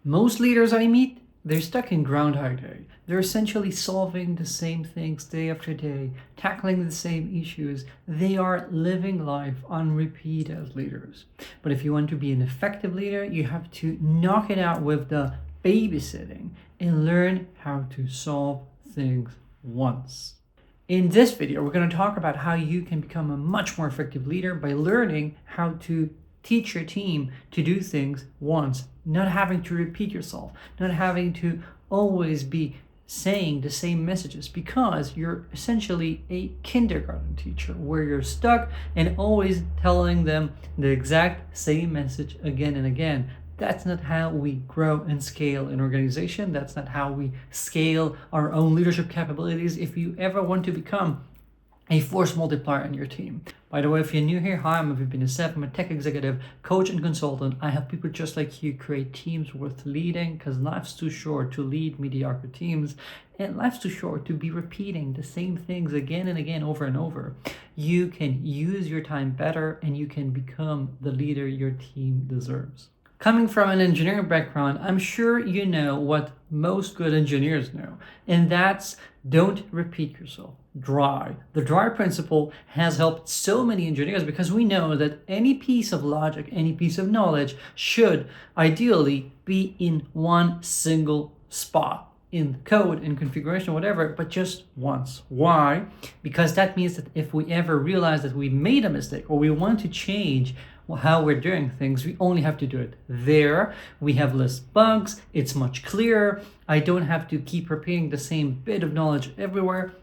Most leaders I meet, they're stuck in Groundhog Day. They're essentially solving the same things day after day, tackling the same issues. They are living life on repeat as leaders. But if you want to be an effective leader, you have to knock it out with the babysitting and learn how to solve things once. In this video, we're going to talk about how you can become a much more effective leader by learning how to teach your team to do things once, not having to repeat yourself, not having to always be saying the same messages, because you're essentially a kindergarten teacher where you're stuck and always telling them the exact same message again and again. That's not how we grow and scale an organization. That's not how we scale our own leadership capabilities if you ever want to become a force multiplier in your team. By the way, if you're new here, hi, I'm Aviv Ben-Yosef. I'm a tech executive, coach, and consultant. I help people just like you create teams worth leading, because life's too short to lead mediocre teams, and life's too short to be repeating the same things again and again, over and over. You can use your time better, and you can become the leader your team deserves. Coming from an engineering background, I'm sure you know what most good engineers know, and that's don't repeat yourself. Dry. The dry principle has helped so many engineers because we know that any piece of logic, any piece of knowledge should ideally be in one single spot in code, in configuration, whatever, but just once. Why? Because that means that if we ever realize that we made a mistake or we want to change how we're doing things, we only have to do it there. We have less bugs. It's much clearer. I don't have to keep repeating the same bit of knowledge everywhere.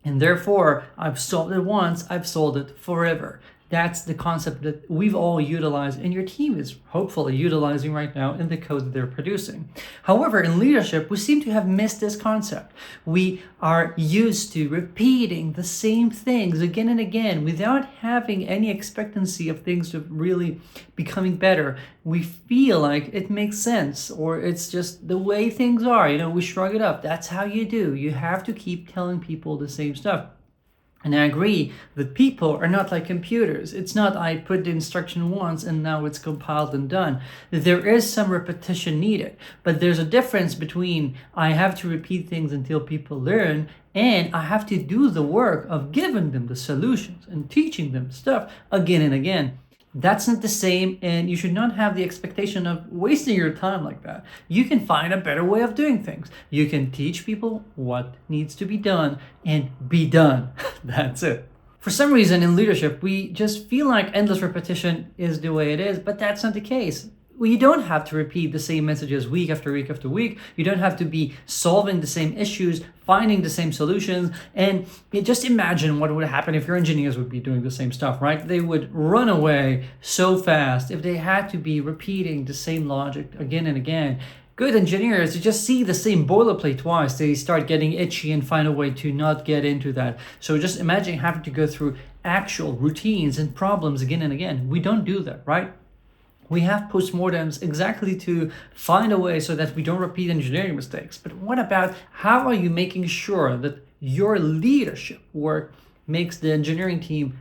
And therefore, I've solved it once, I've solved it forever. That's the concept that we've all utilized, and your team is hopefully utilizing right now in the code that they're producing. However, in leadership, we seem to have missed this concept. We are used to repeating the same things again and again without having any expectancy of things to really becoming better. We feel like it makes sense, or it's just the way things are. We shrug it up. That's how you do. You have to keep telling people the same stuff. And I agree that people are not like computers. It's not I put the instruction once and now it's compiled and done. There is some repetition needed, but there's a difference between I have to repeat things until people learn and I have to do the work of giving them the solutions and teaching them stuff again and again. That's not the same, and you should not have the expectation of wasting your time like that. You can find a better way of doing things. You can teach people what needs to be done and be done. That's it. For some reason in leadership, we just feel like endless repetition is the way it is, but that's not the case. You don't have to repeat the same messages week after week after week. You don't have to be solving the same issues, finding the same solutions. And just imagine what would happen if your engineers would be doing the same stuff, right? They would run away so fast if they had to be repeating the same logic again and again. Good engineers, you just see the same boilerplate twice. They start getting itchy and find a way to not get into that. So just imagine having to go through actual routines and problems again and again. We don't do that, right? We have postmortems exactly to find a way so that we don't repeat engineering mistakes. But what about how are you making sure that your leadership work makes the engineering team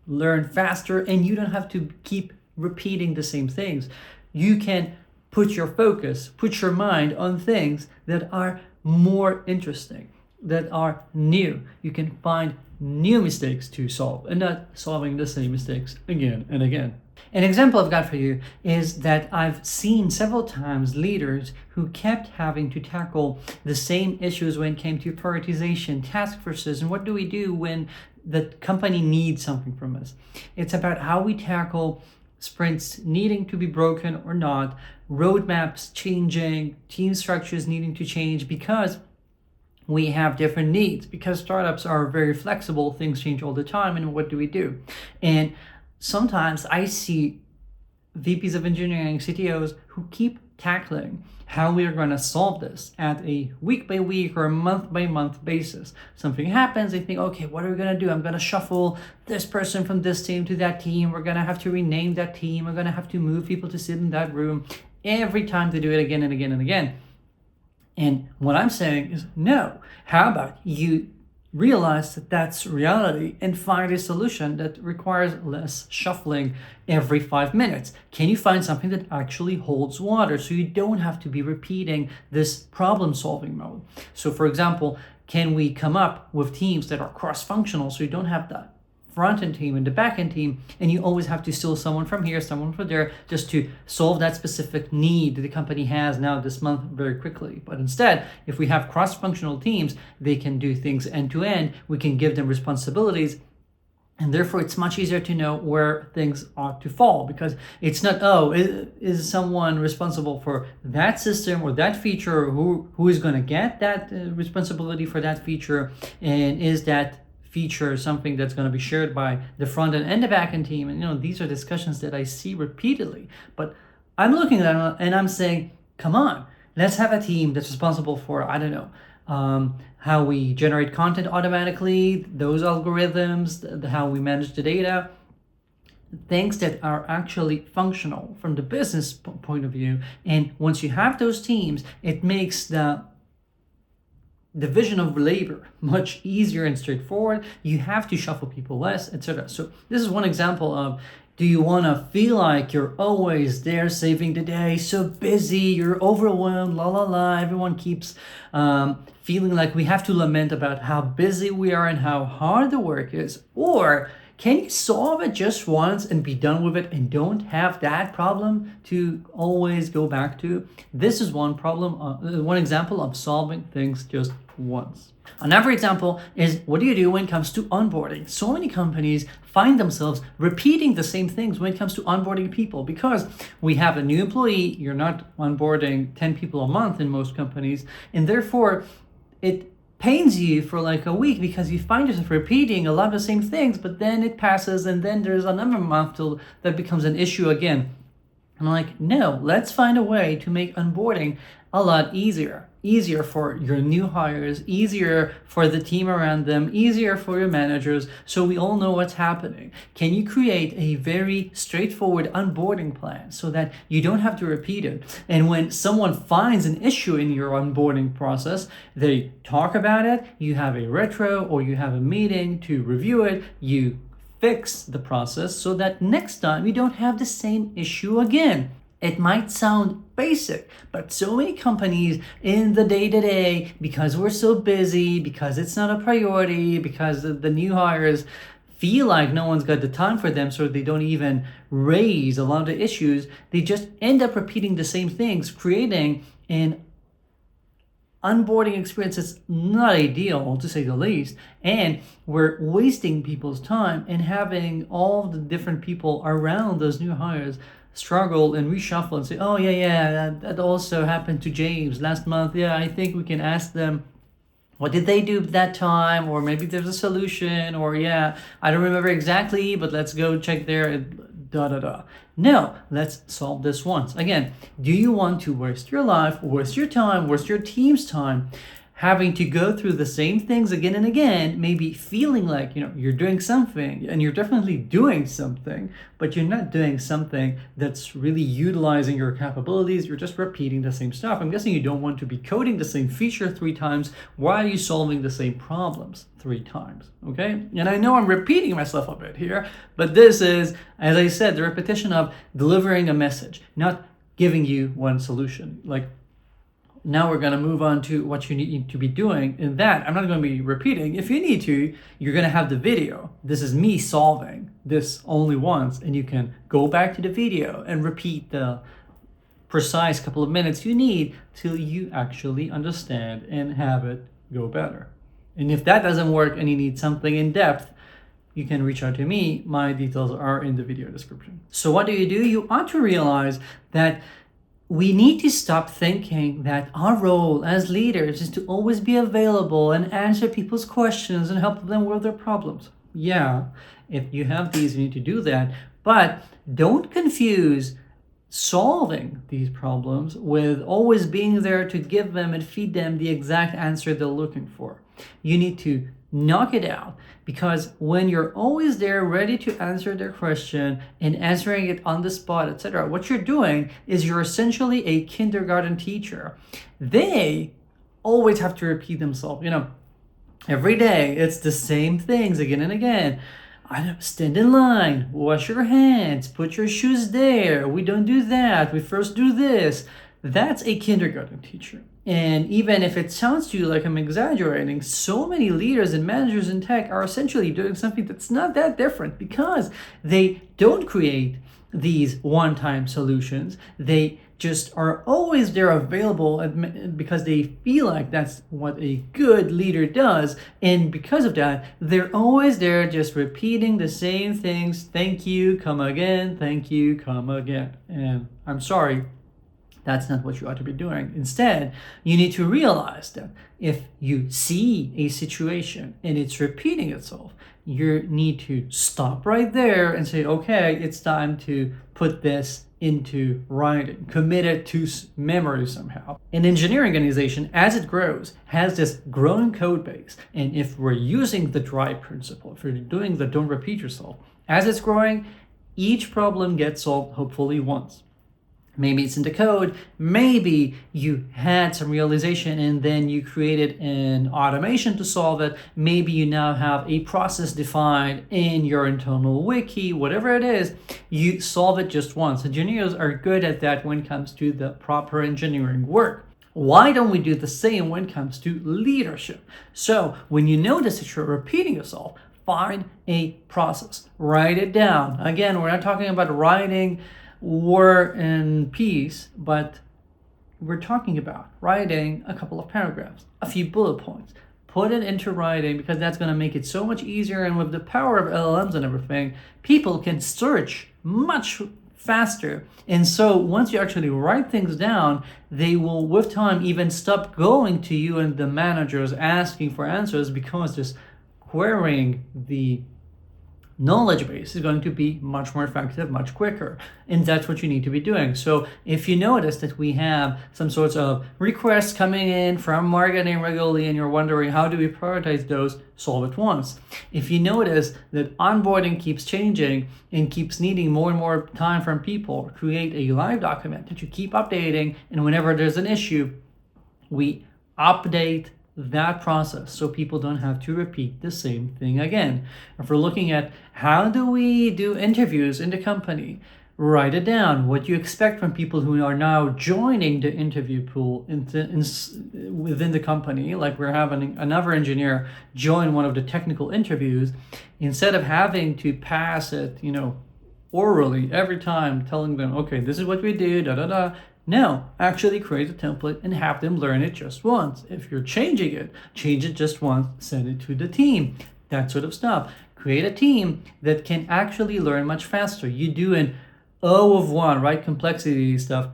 learn faster and you don't have to keep repeating the same things? You can put your focus, put your mind on things that are more interesting, that are new. You can find new mistakes to solve and not solving the same mistakes again and again. An example I've got for you is that I've seen several times leaders who kept having to tackle the same issues when it came to prioritization, task forces, and what do we do when the company needs something from us. It's about how we tackle sprints needing to be broken or not, roadmaps changing, team structures needing to change because we have different needs. Because startups are very flexible, things change all the time, and what do we do? And sometimes I see VPs of engineering, CTOs, who keep tackling how we are going to solve this at a week by week or a month by month basis. Something happens, they think, okay, what are we going to do? I'm going to shuffle this person from this team to that team. We're going to have to rename that team. We're going to have to move people to sit in that room. Every time they do it again and again and again. And what I'm saying is, no, how about you realize that that's reality and find a solution that requires less shuffling every 5 minutes. Can you find something that actually holds water so you don't have to be repeating this problem solving mode? So for example, can we come up with teams that are cross-functional so you don't have that front-end team and the back-end team, and you always have to steal someone from here, someone from there, just to solve that specific need that the company has now this month very quickly. But instead, if we have cross-functional teams, they can do things end-to-end, we can give them responsibilities, and therefore it's much easier to know where things ought to fall, because it's not, is someone responsible for that system or that feature, or who is going to get that responsibility for that feature, and is that feature something that's going to be shared by the front end and the back end team. And these are discussions that I see repeatedly, but I'm looking at them and I'm saying, come on, let's have a team that's responsible for, I don't know, how we generate content automatically, those algorithms, how we manage the data, things that are actually functional from the business point of view. And once you have those teams, it makes the division of labor much easier and straightforward. You have to shuffle people less, etc. So this is one example of, do you want to feel like you're always there saving the day, so busy, you're overwhelmed, everyone keeps feeling like we have to lament about how busy we are and how hard the work is? Or can you solve it just once and be done with it and don't have that problem to always go back to? This is one example of solving things just once. Another example is, what do you do when it comes to onboarding? So many companies find themselves repeating the same things when it comes to onboarding people, because we have a new employee. You're not onboarding 10 people a month in most companies, and therefore it pains you for like a week because you find yourself repeating a lot of the same things, but then it passes and then there's another month till that becomes an issue again. I'm like, no, let's find a way to make onboarding a lot easier for your new hires, easier for the team around them, easier for your managers, so we all know what's happening. Can you create a very straightforward onboarding plan so that you don't have to repeat it? And when someone finds an issue in your onboarding process, they talk about it, you have a retro or you have a meeting to review it, you fix the process so that next time you don't have the same issue again. It might sound basic, but so many companies in the day-to-day, because we're so busy, because it's not a priority, because the new hires feel like no one's got the time for them, so they don't even raise a lot of the issues, they just end up repeating the same things, creating an onboarding experience that's not ideal, to say the least, and we're wasting people's time and having all the different people around those new hires struggle and reshuffle and say, oh yeah, that also happened to James last month. Yeah, I think we can ask them, what did they do that time? Or maybe there's a solution, or yeah, I don't remember exactly, but let's go check there, No, let's solve this once. Again, do you want to waste your life, waste your time, waste your team's time, having to go through the same things again and again, maybe feeling like, you're doing something, and you're definitely doing something, but you're not doing something that's really utilizing your capabilities. You're just repeating the same stuff. I'm guessing you don't want to be coding the same feature 3 times. Why are you solving the same problems 3 times? Okay? And I know I'm repeating myself a bit here, but this is, as I said, the repetition of delivering a message, not giving you one solution. Like, now we're going to move on to what you need to be doing. In that, I'm not going to be repeating. If you need to, you're going to have the video. This is me solving this only once, and you can go back to the video and repeat the precise couple of minutes you need till you actually understand and have it go better. And if that doesn't work and you need something in depth, you can reach out to me. My details are in the video description. So what do? You ought to realize that we need to stop thinking that our role as leaders is to always be available and answer people's questions and help them with their problems. Yeah, if you have these, you need to do that. But don't confuse solving these problems with always being there to give them and feed them the exact answer they're looking for. You need to knock it out, because when you're always there ready to answer their question and answering it on the spot, etc., what you're doing is you're essentially a kindergarten teacher. They always have to repeat themselves. Every day, it's the same things again and again. I don't stand in line, wash your hands, put your shoes there. We don't do that. We first do this. That's a kindergarten teacher. And even if it sounds to you like I'm exaggerating, so many leaders and managers in tech are essentially doing something that's not that different because they don't create these one-time solutions. They just are always there available because they feel like that's what a good leader does. And because of that, they're always there just repeating the same things. Thank you, come again. Thank you, come again. And I'm sorry, that's not what you ought to be doing. Instead, you need to realize that if you see a situation and it's repeating itself, you need to stop right there and say, okay, it's time to put this into writing, commit it to memory somehow. An engineering organization, as it grows, has this growing code base. And if we're using the DRY principle, if we're doing the don't repeat yourself, as it's growing, each problem gets solved hopefully once. Maybe it's in the code, maybe you had some realization and then you created an automation to solve it. Maybe you now have a process defined in your internal wiki, whatever it is, you solve it just once. Engineers are good at that when it comes to the proper engineering work. Why don't we do the same when it comes to leadership? So when you notice that you're repeating yourself, find a process, write it down. Again, we're not talking about writing War and Peace, but we're talking about writing a couple of paragraphs, a few bullet points. Put it into writing because that's going to make it so much easier. And with the power of LLMs and everything, people can search much faster. And so once you actually write things down, they will, with time, even stop going to you and the managers asking for answers because just querying the knowledge base is going to be much more effective, much quicker. And that's what you need to be doing. So if you notice that we have some sorts of requests coming in from marketing regularly and you're wondering how do we prioritize those, solve it once. If you notice that onboarding keeps changing and keeps needing more and more time from people, create a live document that you keep updating, and whenever there's an issue, we update that process so people don't have to repeat the same thing again. If we're looking at how do we do interviews in the company, write it down. What you expect from people who are now joining the interview pool within the company, like we're having another engineer join one of the technical interviews, instead of having to pass it, orally every time, telling them, okay, this is what we do, da da da. No, actually create a template and have them learn it just once. If you're changing it, change it just once, send it to the team, that sort of stuff. Create a team that can actually learn much faster. You do an O of 1, right? Complexity stuff.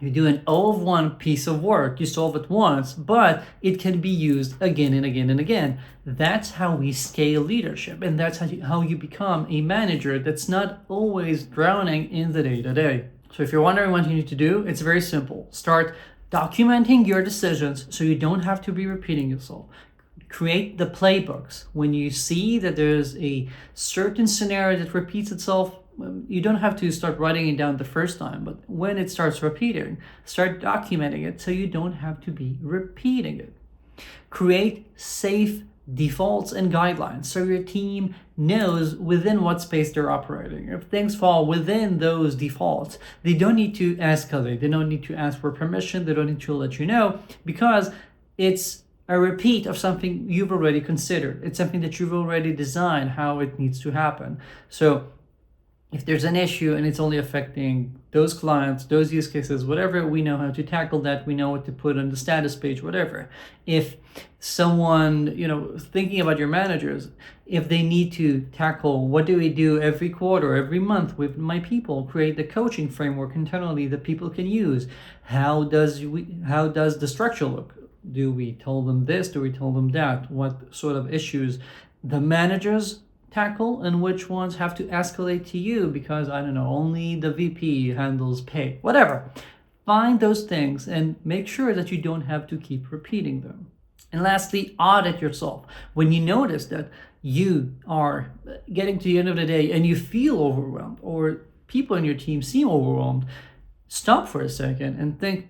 You do an O of 1 piece of work. You solve it once, but it can be used again and again and again. That's how we scale leadership. And that's how you become a manager that's not always drowning in the day-to-day. So if you're wondering what you need to do, it's very simple. Start documenting your decisions so you don't have to be repeating yourself. Create the playbooks. When you see that there's a certain scenario that repeats itself, you don't have to start writing it down the first time, but when it starts repeating, start documenting it so you don't have to be repeating it. Create safe defaults and guidelines so your team knows within what space they're operating. If things fall within those defaults, they don't need to escalate, they don't need to ask for permission, they don't need to let you know, because it's a repeat of something you've already considered. It's something that you've already designed how it needs to happen. So if there's an issue and it's only affecting those clients, those use cases, whatever, we know how to tackle that. We know what to put on the status page, whatever. If someone, thinking about your managers, if they need to tackle what do we do every quarter, every month with my people, create the coaching framework internally that people can use. How does the structure look? Do we tell them this? Do we tell them that? What sort of issues the managers tackle and which ones have to escalate to you because, I don't know, only the VP handles pay, whatever. Find those things and make sure that you don't have to keep repeating them. And lastly, audit yourself. When you notice that you are getting to the end of the day and you feel overwhelmed or people in your team seem overwhelmed, stop for a second and think,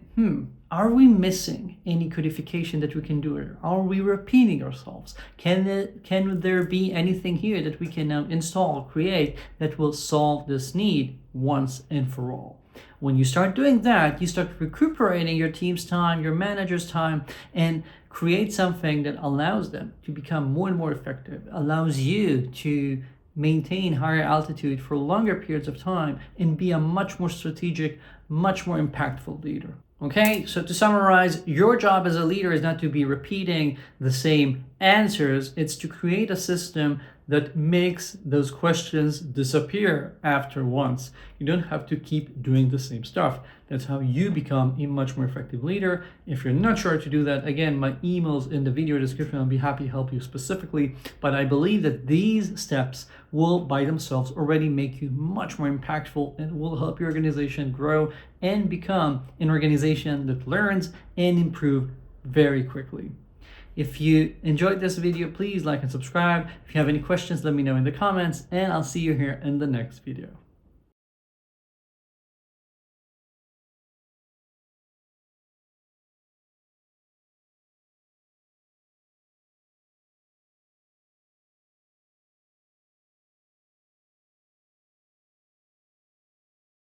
Are we missing any codification that we can do here? Are we repeating ourselves? Can there be anything here that we can now install, create, that will solve this need once and for all? When you start doing that, you start recuperating your team's time, your manager's time, and create something that allows them to become more and more effective, allows you to maintain higher altitude for longer periods of time, and be a much more strategic, much more impactful leader. Okay, so to summarize, your job as a leader is not to be repeating the same answers. It's to create a system that makes those questions disappear after once. You don't have to keep doing the same stuff. That's how you become a much more effective leader. If you're not sure to do that, again, my email's in the video description. I'll be happy to help you specifically. But I believe that these steps will by themselves already make you much more impactful and will help your organization grow and become an organization that learns and improve very quickly. If you enjoyed this video, please like and subscribe. If you have any questions, let me know in the comments, and I'll see you here in the next video.